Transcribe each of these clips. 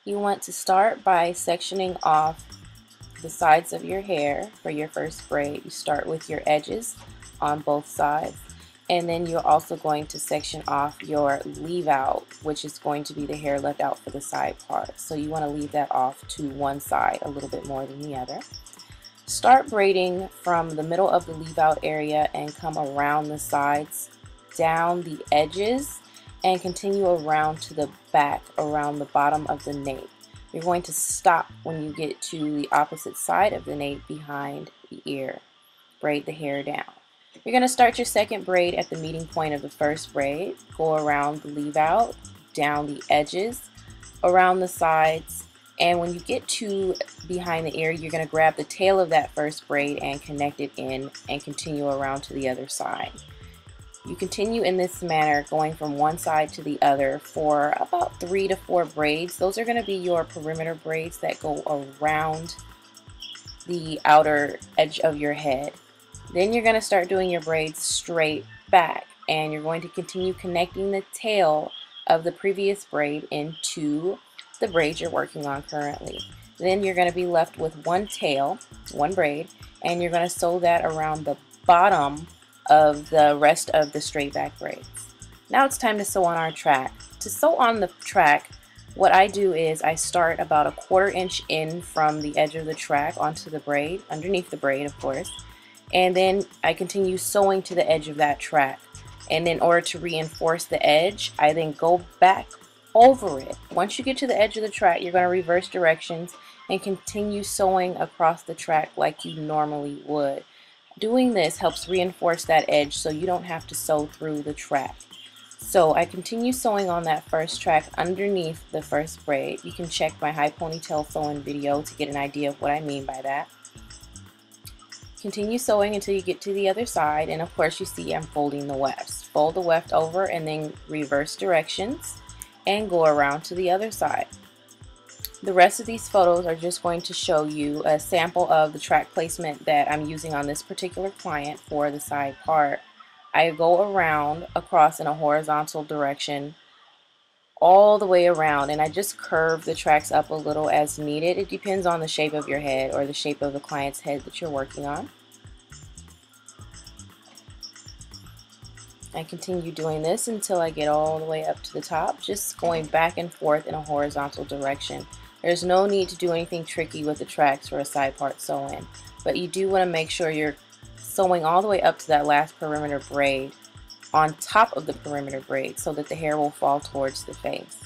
You want to start by sectioning off the sides of your hair for your first braid. You start with your edges on both sides, and then you're also going to section off your leave out, which is going to be the hair left out for the side part. So you want to leave that off to one side a little bit more than the other. Start braiding from the middle of the leave out area and come around the sides, down the edges, and continue around to the back, around the bottom of the nape. You're going to stop when you get to the opposite side of the nape behind the ear. Braid the hair down. You're going to start your second braid at the meeting point of the first braid. Go around the leave out, down the edges, around the sides, and when you get to behind the ear, you're going to grab the tail of that first braid and connect it in and continue around to the other side. You continue in this manner, going from one side to the other for about 3 to 4 braids. Those are going to be your perimeter braids that go around the outer edge of your head. Then you're going to start doing your braids straight back, and you're going to continue connecting the tail of the previous braid into the braid you're working on currently. Then you're going to be left with one tail, one braid, and you're going to sew that around the bottom of the rest of the straight back braids. Now it's time to sew on our track. To sew on the track, what I do is I start about a 1/4 inch in from the edge of the track onto the braid, underneath the braid of course, and then I continue sewing to the edge of that track. And in order to reinforce the edge, I then go back over it. Once you get to the edge of the track, you're going to reverse directions and continue sewing across the track like you normally would. Doing this helps reinforce that edge so you don't have to sew through the track. So I continue sewing on that first track underneath the first braid. You can check my high ponytail sewing video to get an idea of what I mean by that. Continue sewing until you get to the other side, and of course you see I'm folding the wefts. Fold the weft over and then reverse directions and go around to the other side. The rest of these photos are just going to show you a sample of the track placement that I'm using on this particular client for the side part. I go around across in a horizontal direction all the way around, and I just curve the tracks up a little as needed. It depends on the shape of your head or the shape of the client's head that you're working on. I continue doing this until I get all the way up to the top, just going back and forth in a horizontal direction. There's no need to do anything tricky with the tracks for a side part sew-in, but you do want to make sure you're sewing all the way up to that last perimeter braid on top of the perimeter braid so that the hair will fall towards the face.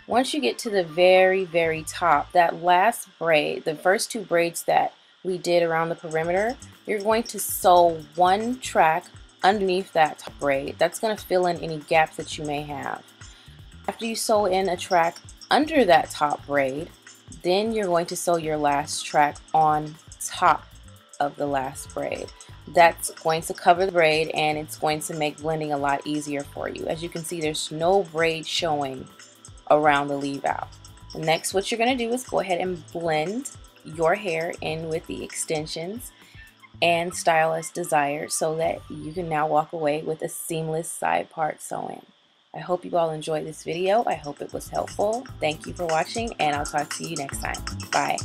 Once you get to the very top, that last braid, the first 2 braids that we did around the perimeter, you're going to sew one track underneath that top braid. That's going to fill in any gaps that you may have. After you sew in a track under that top braid, then you're going to sew your last track on top of the last braid. That's going to cover the braid, and it's going to make blending a lot easier for you. As you can see, there's no braid showing around the leave out. Next, what you're going to do is go ahead and blend your hair in with the extensions and style as desired so that you can now walk away with a seamless side part sew-in. I hope you all enjoyed this video. I hope it was helpful. Thank you for watching, and I'll talk to you next time. Bye.